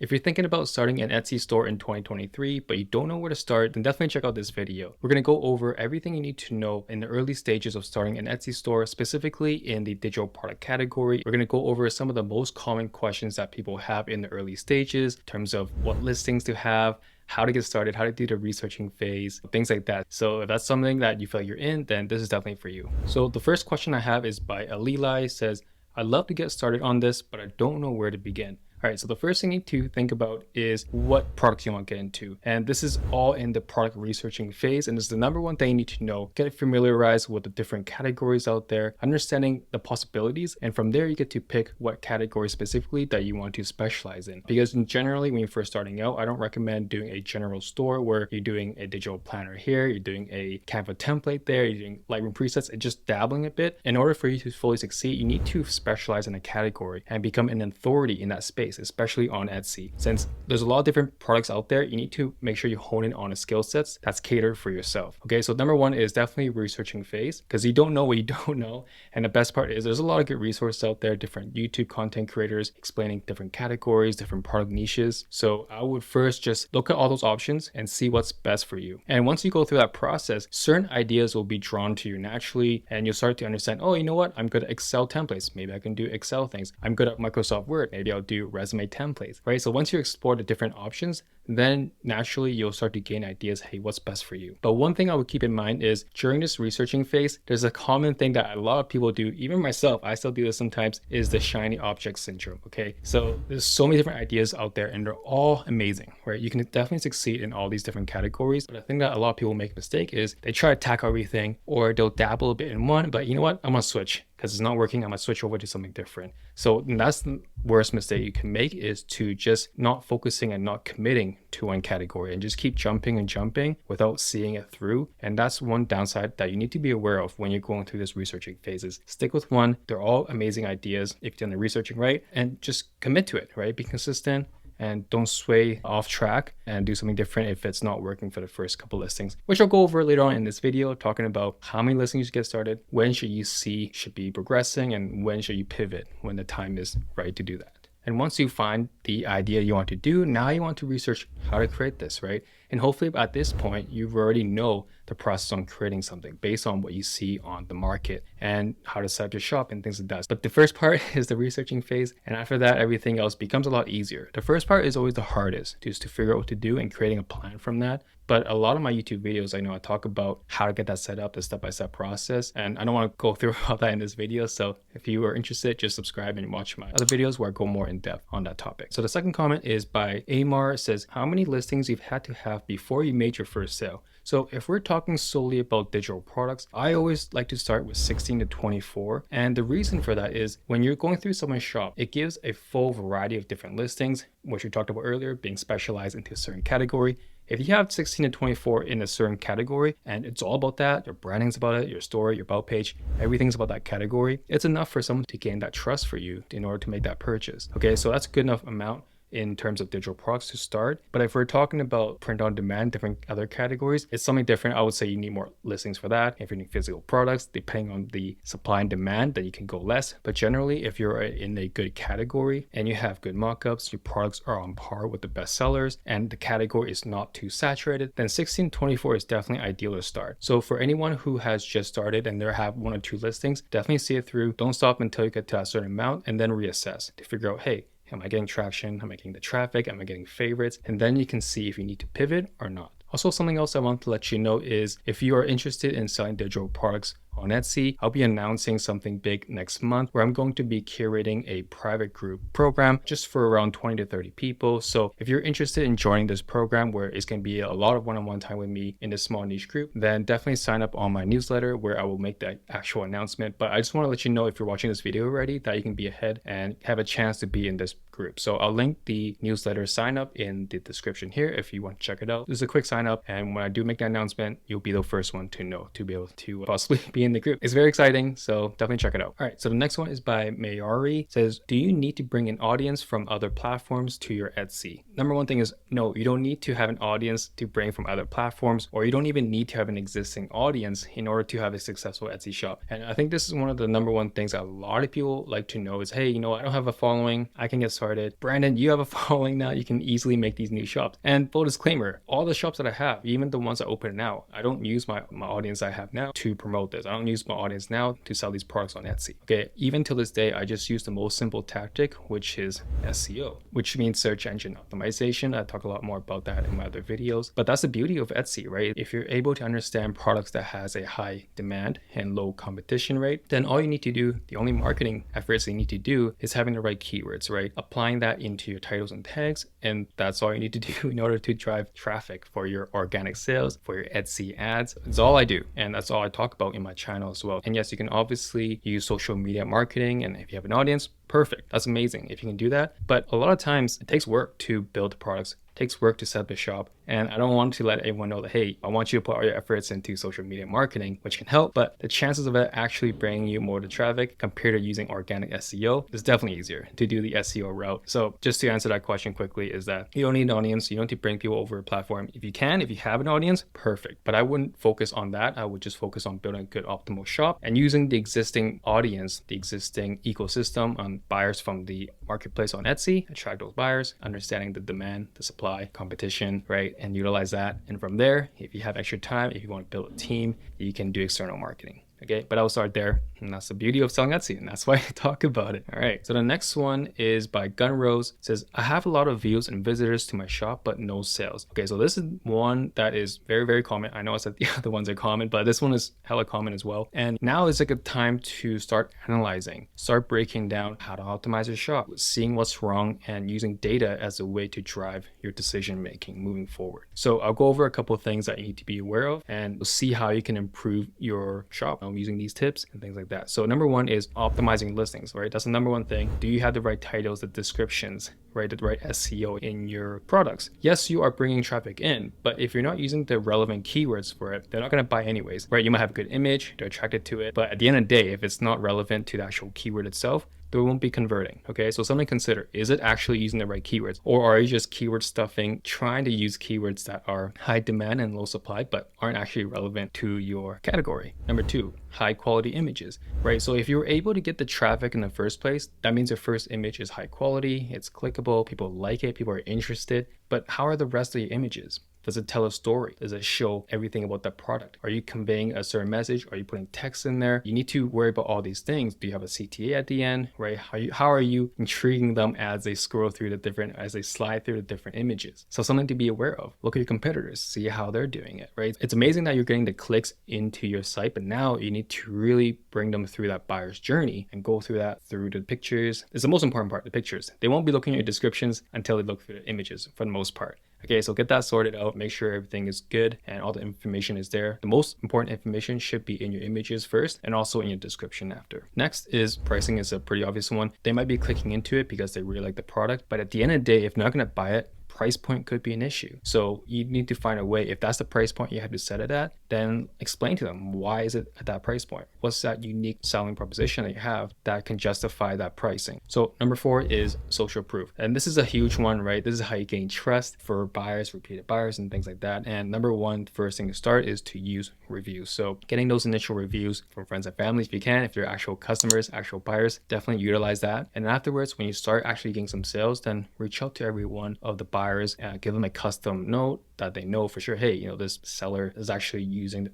If you're thinking about starting an Etsy store in 2023, but you don't know where to start, then definitely check out this video. We're going to go over everything you need to know in the early stages of starting an Etsy store, specifically in the digital product category. We're going to go over some of the most common questions that people have in the early stages in terms of what listings to have, how to get started, how to do the researching phase, things like that. So if that's something that you feel you're in, then this is definitely for you. So the first question I have is by Alilai. It says, I'd love to get started on this, but I don't know where to begin. All right, so the first thing you need to think about is what products you want to get into. And this is all in the product researching phase. And this is the number one thing you need to know. Get familiarized with the different categories out there, understanding the possibilities. And from there, you get to pick what category specifically that you want to specialize in. Because generally, when you're first starting out, I don't recommend doing a general store where you're doing a digital planner here, you're doing a Canva template there, you're doing Lightroom presets, and just dabbling a bit. In order for you to fully succeed, you need to specialize in a category and become an authority in that space, especially on Etsy. Since there's a lot of different products out there, you need to make sure you hone in on a skill sets that's catered for yourself. Okay, so number one is definitely researching phase, because you don't know what you don't know. And the best part is there's a lot of good resources out there, different YouTube content creators explaining different categories, different product niches. So I would first just look at all those options and see what's best for you. And once you go through that process, certain ideas will be drawn to you naturally, and you'll start to understand, oh, you know what? I'm good at Excel templates. Maybe I can do Excel things. I'm good at Microsoft Word. Maybe I'll do resume templates, right? So once you explore the different options, then naturally you'll start to gain ideas, hey, what's best for you? But one thing I would keep in mind is during this researching phase, there's a common thing that a lot of people do, even myself, I still do this sometimes, is the shiny object syndrome, okay? So there's so many different ideas out there and they're all amazing, right? You can definitely succeed in all these different categories, but I think that a lot of people make a mistake is they try to tackle everything, or they'll dabble a bit in one, but you know what? I'm gonna switch. Because it's not working, I'm gonna switch over to something different. So that's the worst mistake you can make, is to just not focusing and not committing to one category and just keep jumping and jumping without seeing it through. And that's one downside that you need to be aware of when you're going through this researching phases. Stick with one. They're all amazing ideas if you've done the researching right, and just commit to it, right? Be consistent. And don't sway off track and do something different if it's not working for the first couple listings, which I'll go over later on in this video, talking about how many listings you should get started, when should you see should be progressing, and when should you pivot when the time is right to do that. And once you find the idea you want to do, now you want to research how to create this, right? And hopefully at this point, you already know the process on creating something based on what you see on the market and how to set up your shop and things like that. But the first part is the researching phase. And after that, everything else becomes a lot easier. The first part is always the hardest, just to figure out what to do and creating a plan from that. But a lot of my YouTube videos, I know I talk about how to get that set up, the step-by-step process. And I don't want to go through all that in this video. So if you are interested, just subscribe and watch my other videos where I go more in depth on that topic. So the second comment is by Amar. It says, how many listings you've had to have before you made your first sale? So if we're talking solely about digital products, I always like to start with 16 to 24. And the reason for that is when you're going through someone's shop, it gives a full variety of different listings, which we talked about earlier, being specialized into a certain category. If you have 16 to 24 in a certain category and it's all about that, your branding's about it, your story, your about page, everything's about that category, it's enough for someone to gain that trust for you in order to make that purchase. Okay, so that's a good enough amount in terms of digital products to start. But if we're talking about print on demand, different other categories, it's something different. I would say you need more listings for that. If you need physical products, depending on the supply and demand, then you can go less. But generally, if you're in a good category and you have good mockups, your products are on par with the best sellers, and the category is not too saturated, then 1624 is definitely ideal to start. So for anyone who has just started and they have one or two listings, definitely see it through. Don't stop until you get to a certain amount and then reassess to figure out, hey, am I getting traction? Am I getting the traffic? Am I getting favorites? And then you can see if you need to pivot or not. Also, something else I want to let you know is if you are interested in selling digital products on Etsy, I'll be announcing something big next month where I'm going to be curating a private group program just for around 20 to 30 people. So if you're interested in joining this program where it's going to be a lot of one-on-one time with me in this small niche group, then definitely sign up on my newsletter where I will make that actual announcement. But I just want to let you know if you're watching this video already that you can be ahead and have a chance to be in this group. So I'll link the newsletter sign up in the description here if you want to check it out. This is a quick sign up, and when I do make that announcement, you'll be the first one to know to be able to possibly be in in the group. It's very exciting, so definitely check it out. All right, so the next one is by Mayari. It says, do you need to bring an audience from other platforms to your Etsy? Number one thing is, no, you don't need to have an audience to bring from other platforms, or you don't even need to have an existing audience in order to have a successful Etsy shop. And I think this is one of the number one things that a lot of people like to know is, hey, you know, I don't have a following, I can get started. Brandon, you have a following now, you can easily make these new shops. And full disclaimer, all the shops that I have, even the ones that open now, I don't use my audience I have now to promote this. I don't use my audience now to sell these products on Etsy. Okay, even till this day, I just use the most simple tactic, which is SEO, which means search engine optimization. I talk a lot more about that in my other videos, but that's the beauty of Etsy, right? If you're able to understand products that has a high demand and low competition rate, then all you need to do, the only marketing efforts you need to do is having the right keywords, right? Applying that into your titles and tags, and that's all you need to do in order to drive traffic for your organic sales, for your Etsy ads. It's all I do, and that's all I talk about in my channel as well. And yes, you can obviously use social media marketing, and if you have an audience, perfect. That's amazing if you can do that. But a lot of times it takes work to build the products. It takes work to set up a shop. And I don't want to let everyone know that, hey, I want you to put all your efforts into social media marketing, which can help, but the chances of it actually bringing you more to traffic compared to using organic SEO is definitely easier to do the SEO route. So just to answer that question quickly is that you don't need an audience. You don't need to bring people over a platform. If you have an audience, perfect. But I wouldn't focus on that. I would just focus on building a good optimal shop and using the existing audience, the existing ecosystem on buyers from the marketplace on Etsy, attract those buyers, understanding the demand, the supply, competition, right? And utilize that. And from there, if you have extra time, if you want to build a team, you can do external marketing. Okay, but I'll start there. And that's the beauty of selling Etsy, and that's why I talk about it. All right, so the next one is by Gunrose. It says, I have a lot of views and visitors to my shop, but no sales. Okay, so this is one that is very, very common. I know I said the other ones are common, but this one is hella common as well. And now is like a time to start analyzing, start breaking down how to optimize your shop, seeing what's wrong, and using data as a way to drive your decision making moving forward. So I'll go over a couple of things that you need to be aware of, and we'll see how you can improve your shop using these tips and things like that. So number one is optimizing listings, right? That's the number one thing. Do you have the right titles, the descriptions, right? The right SEO in your products? Yes, you are bringing traffic in, but if you're not using the relevant keywords for it, they're not going to buy anyways, right? You might have a good image, they're attracted to it, but at the end of the day, if it's not relevant to the actual keyword itself, they won't be converting. Okay, so something to consider, is it actually using the right keywords, or are you just keyword stuffing, trying to use keywords that are high demand and low supply but aren't actually relevant to your category? Number two, high quality images, right? So if you're able to get the traffic in the first place, that means your first image is high quality, it's clickable, people like it, people are interested. But how are the rest of your images? Does it tell a story? Does it show everything about the product? Are you conveying a certain message? Are you putting text in there? You need to worry about all these things. Do you have a CTA at the end, right? How are you intriguing them as they scroll through as they slide through the different images? So something to be aware of. Look at your competitors, see how they're doing it, right? It's amazing that you're getting the clicks into your site, but now you need to really bring them through that buyer's journey and go through that through the pictures. It's the most important part, the pictures. They won't be looking at your descriptions until they look through the images for the most part. Okay, so get that sorted out, make sure everything is good and all the information is there. The most important information should be in your images first and also in your description after. Next is pricing, is a pretty obvious one. They might be clicking into it because they really like the product, but at the end of the day, if they're not gonna buy it, price point could be an issue. So you need to find a way, if that's the price point you have to set it at, then explain to them, why is it at that price point? What's that unique selling proposition that you have that can justify that pricing? So number four is social proof. And this is a huge one, right? This is how you gain trust for buyers, repeated buyers and things like that. And number one, first thing to start is to use reviews. So getting those initial reviews from friends and family, if you can, if they're actual customers, actual buyers, definitely utilize that. And afterwards, when you start actually getting some sales, then reach out to every one of the buyers, give them a custom note that they know for sure, hey, you know, this seller is actually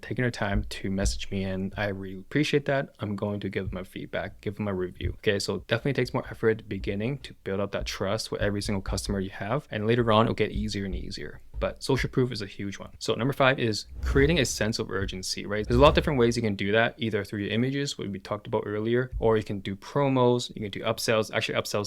taking their time to message me, and I really appreciate that. I'm going to give them a feedback, give them a review. Okay, so definitely takes more effort at the beginning to build up that trust with every single customer you have, and later on it'll get easier and easier. But social proof is a huge one. So number five is creating a sense of urgency, right? There's a lot of different ways you can do that, either through your images, what we talked about earlier, or you can do promos, you can do upsells. Actually, upsells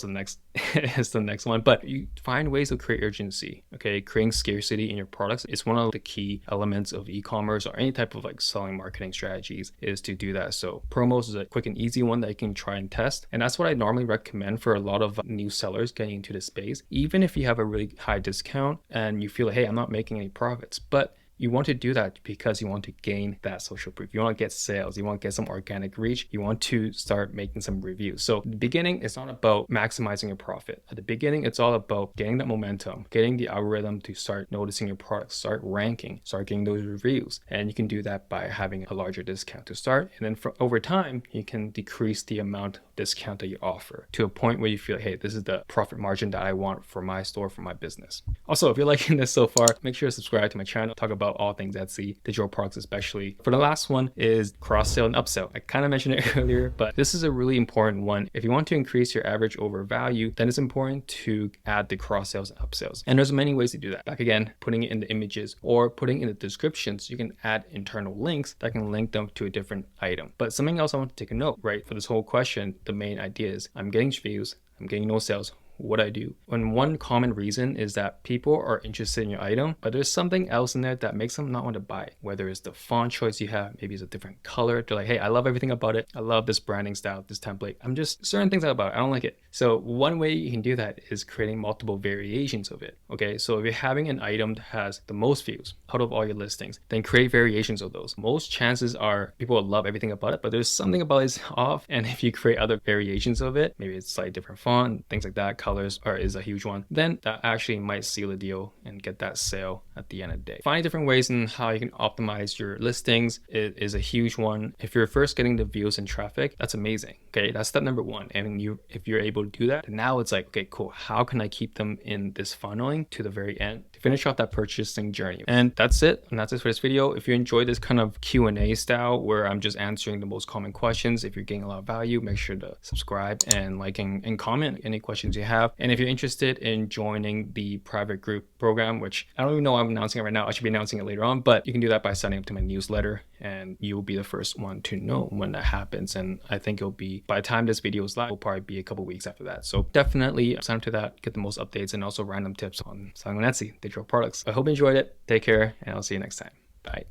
is the next one, but you find ways to create urgency, okay? Creating scarcity in your products is one of the key elements of e-commerce or any type of like selling marketing strategies, is to do that. So promos is a quick and easy one that you can try and test. And that's what I normally recommend for a lot of new sellers getting into the space. Even if you have a really high discount and you feel like, hey, I'm not making any profits, but You want to do that because you want to gain that social proof. You want to get sales. You want to get some organic reach. You want to start making some reviews. So in the beginning, it's not about maximizing your profit. At the beginning, it's all about getting that momentum, getting the algorithm to start noticing your product, start ranking, start getting those reviews. And you can do that by having a larger discount to start. And then over time, you can decrease the amount of discount that you offer to a point where you feel, hey, this is the profit margin that I want for my store, for my business. Also, if you're liking this so far, make sure to subscribe to my channel. Talk about all things Etsy, digital products especially. For the last one is cross-sell and upsell. I kind of mentioned it earlier, but this is a really important one. If you want to increase your average order value, then it's important to add the cross-sales and upsells. And there's many ways to do that. Back again, putting it in the images or putting in the descriptions, you can add internal links that can link them to a different item. But something else I want to take a note, right? For this whole question, the main idea is I'm getting views, I'm getting no sales. What I do. And one common reason is that people are interested in your item, but there's something else in there that makes them not want to buy. Whether it's the font choice you have, maybe it's a different color. They're like, hey, I love everything about it. I love this branding style, this template. I'm just certain things about it. I don't like it. So one way you can do that is creating multiple variations of it. Okay, so if you're having an item that has the most views out of all your listings, then create variations of those. Most chances are people will love everything about it, but there's something about it's off. And if you create other variations of it, maybe it's slightly different font, things like that, colors is a huge one, then that actually might seal a deal and get that sale at the end of the day. Finding different ways in how you can optimize your listings is a huge one. If you're first getting the views and traffic, that's amazing. Okay, that's step number one. And if you're able to do that, now it's like, okay, cool. How can I keep them in this funneling to the very end to finish off that purchasing journey? And that's it. And that's it for this video. If you enjoyed this kind of Q&A style where I'm just answering the most common questions, if you're getting a lot of value, make sure to subscribe and like and comment any questions you have. And if you're interested in joining the private group program, which I don't even know I'm announcing it right now, I should be announcing it later on, but you can do that by signing up to my newsletter and you'll be the first one to know when that happens. And I think it'll be, by the time this video is live, it'll probably be a couple weeks after that. So definitely sign up to that, get the most updates and also random tips on selling on Etsy, digital products. I hope you enjoyed it. Take care and I'll see you next time. Bye.